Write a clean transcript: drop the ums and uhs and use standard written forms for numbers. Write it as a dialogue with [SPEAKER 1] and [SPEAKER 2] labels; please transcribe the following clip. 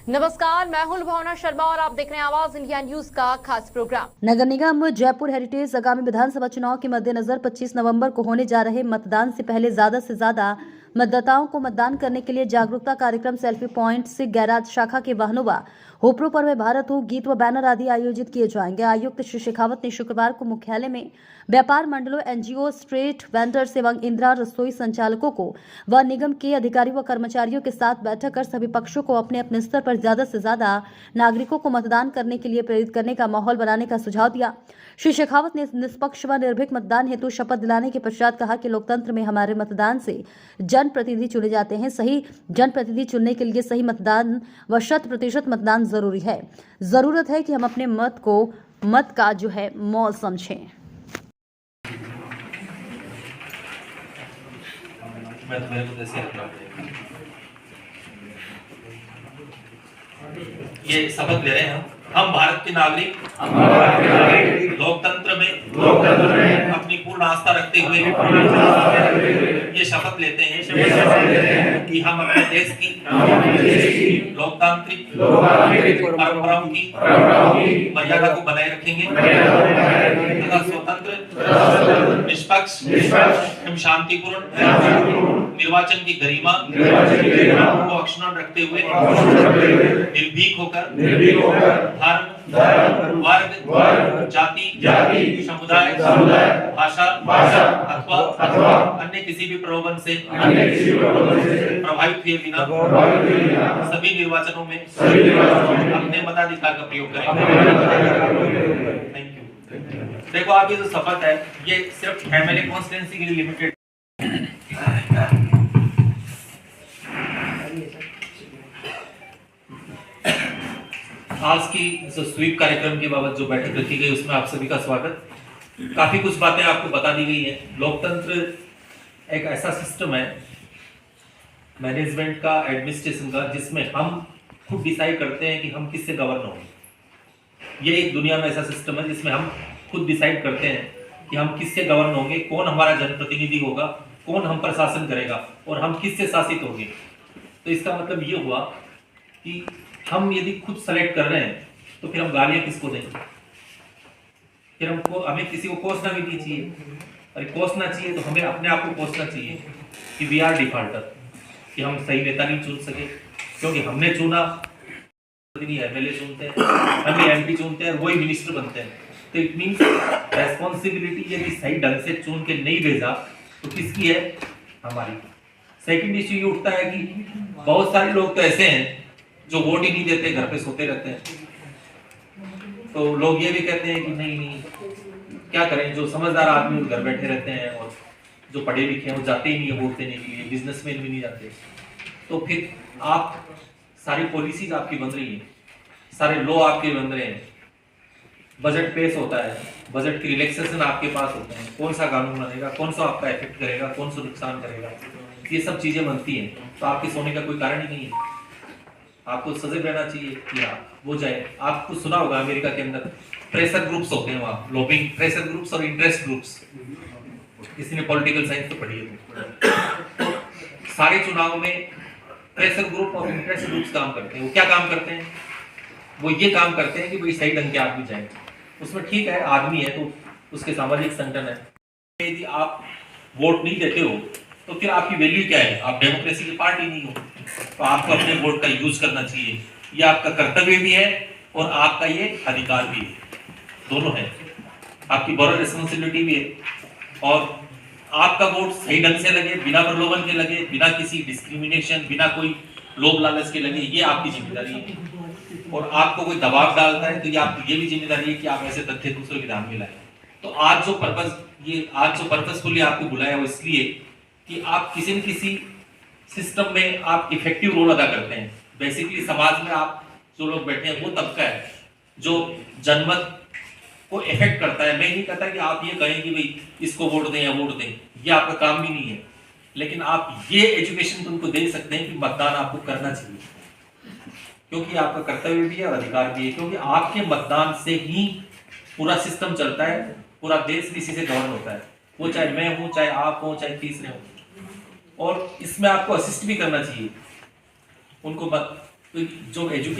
[SPEAKER 1] नमस्कार, मैं हूं भावना शर्मा और आप देख रहे हैं आवाज इंडिया न्यूज का खास प्रोग्राम।
[SPEAKER 2] नगर निगम जयपुर हेरिटेज आगामी विधानसभा चुनाव के मद्देनजर 25 नवंबर को होने जा रहे मतदान से पहले ज्यादा से ज्यादा मतदाताओं को मतदान करने के लिए जागरूकता कार्यक्रम, सेल्फी पॉइंट से गैराज शाखा के वाहनों व होपरो पर भारत हो गीत व बैनर आदि आयोजित किए जाएंगे। आयुक्त श्री शेखावत ने शुक्रवार को मुख्यालय में व्यापार मंडलों, एनजीओ, स्ट्रीट वेंडर्स एवं इंदिरा रसोई संचालकों को व निगम के अधिकारियों व कर्मचारियों के साथ बैठक कर सभी पक्षों को अपने अपने स्तर पर ज्यादा से ज्यादा नागरिकों को मतदान करने के लिए प्रेरित करने का माहौल बनाने का सुझाव दिया। श्री शेखावत ने निष्पक्ष व निर्भीक मतदान हेतु शपथ दिलाने के पश्चात कहा कि लोकतंत्र में हमारे मतदान से जनप्रतिनिधि चुने जाते हैं। सही जनप्रतिनिधि चुनने के लिए सही मतदान व 100% मतदान जरूरी है। जरूरत है कि हम अपने मत का जो है मौल समझें।
[SPEAKER 3] मैं तुम्हें कुछ ऐसे ये शपथ ले रहे हैं हम भारत के नागरिक लोकतंत्र में अपनी पूर्ण आस्था रखते हुए ये शपथ लेते हैं कि हम अपने देश की लोकतांत्रिक परंपराओं की मर्यादा को बनाए रखेंगे तथा स्वतंत्र, निष्पक्ष एवं शांतिपूर्ण निर्वाचन की गरिमा को अक्षुण्ण रखते हुए निर्भीक होकर धर्म, वर्ग, जाति, समुदाय, भाषा अथवा अन्य किसी भी प्रलोभन से प्रभावित हुए बिना सभी निर्वाचनों में अपने मताधिकार का प्रयोग करें। Thank you. देखो, आप ये जो शपथ है ये सिर्फ एमएलए कॉन्स्टिट्यूएंसी के लिए लिमिटेड। आज की जो स्वीप कार्यक्रम के बाबत जो बैठक रखी गई उसमें आप सभी का स्वागत। काफी कुछ बातें आपको बता दी गई है। लोकतंत्र एक ऐसा सिस्टम है मैनेजमेंट का, एडमिनिस्ट्रेशन का, जिसमें हम खुद डिसाइड करते हैं कि हम किससे गवर्न होंगे। ये एक दुनिया में ऐसा सिस्टम है जिसमें हम खुद डिसाइड करते हैं कि हम किससे गवर्न होंगे, कौन हमारा जनप्रतिनिधि होगा, कौन हम पर शासन करेगा और हम किससे शासित होंगे। तो इसका मतलब ये हुआ कि हम यदि खुद सेलेक्ट कर रहे हैं तो फिर हम गालियां किसको देंगे? फिर हमें किसी को कोसना भी नहीं चाहिए। अरे कोसना चाहिए तो हमें अपने आप को कोसना चाहिए कि वी आर डिफॉल्टर, कि हम सही नेता नहीं चुन सके क्योंकि हमने चुना नहीं, एमएलए चुनते हैं, हम एमपी चुनते हैं, वही मिनिस्टर बनते हैं। तो इट मींस रेस्पॉन्सिबिलिटी यदि सही ढंग से चुन के नहीं भेजा तो किसकी है? हमारी। सेकंड इश्यू ये उठता है कि बहुत सारे लोग तो ऐसे हैं जो वोट ही नहीं देते, घर पे सोते रहते हैं। तो लोग ये भी कहते हैं कि नहीं क्या करें, जो समझदार आदमी घर बैठे रहते हैं और जो पढ़े लिखे हैं वो जाते ही नहीं है वोट देने के लिए, बिजनेसमैन भी नहीं जाते। तो फिर आप सारी पॉलिसीज आपकी बन रही है, सारे लॉ आपके बन रहे हैं, बजट पेश होता है, बजट की रिलैक्सेशन आपके पास होते हैं, कौन सा कानून बनेगा, कौन सा आपका इफेक्ट करेगा, कौन सा नुकसान करेगा, ये सब चीजें बनती हैं। तो आपके सोने का कोई कारण ही नहीं है। आपको सजग रहना चाहिए कि वो जाए। आपको सुना होगा अमेरिका के अंदर प्रेशर ग्रुप्स होते हैं, वहाँ लॉबिंग प्रेशर ग्रुप्स और इंटरेस्ट ग्रुप्स। किसी ने पॉलिटिकल साइंस तो पढ़ी है। सारे चुनाव में प्रेशर ग्रुप और इंटरेस्ट ग्रुप्स काम करते हैं। वो क्या काम करते हैं? वो ये काम करते हैं कि भाई सही ढंग के आदमी जाए। उसमें ठीक है, आदमी है तो उसके सामाजिक संगठन है। यदि आप वोट नहीं देते हो तो फिर आपकी वैल्यू क्या है? आप डेमोक्रेसी की पार्टी नहीं हो। तो आपको अपने वोट का यूज करना चाहिए। ये आपका कर्तव्य भी है और आपका ये अधिकार भी है, दोनों है। आपकी मॉरल रिस्पॉन्सिबिलिटी भी है और आपका वोट सही ढंग से लगे, बिना प्रलोभन के लगे, बिना किसी डिस्क्रिमिनेशन, बिना कोई लोभ लालच के लगे, ये आपकी जिम्मेदारी है। और आपको कोई दबाव डालता है तो ये आपकी ये भी जिम्मेदारी है कि आप ऐसे तथ्य दूसरों के ध्यान में लाएं। तो आज जो पर्पसफुली आपको बुलाया वो इसलिए कि आप किसी न किसी सिस्टम में आप इफेक्टिव रोल अदा करते हैं। बेसिकली समाज में आप जो लोग बैठे हैं वो तबका है जो जनमत को इफेक्ट करता है। मैं नहीं कहता कि आप ये कहें कि भाई इसको वोट दें या वोट दें, ये आपका काम भी नहीं है, लेकिन आप ये एजुकेशन उनको दे सकते हैं कि मतदान आपको करना चाहिए, क्योंकि आपका कर्तव्य भी है और अधिकार भी है। क्योंकि आपके मतदान से ही पूरा सिस्टम चलता है, पूरा देश भी इसी से गवर्न होता है। वो चाहे मैं हूं, चाहे आप हो, चाहे तीसरे हो। और इसमें आपको असिस्ट भी करना चाहिए उनको, जो एजुकेशन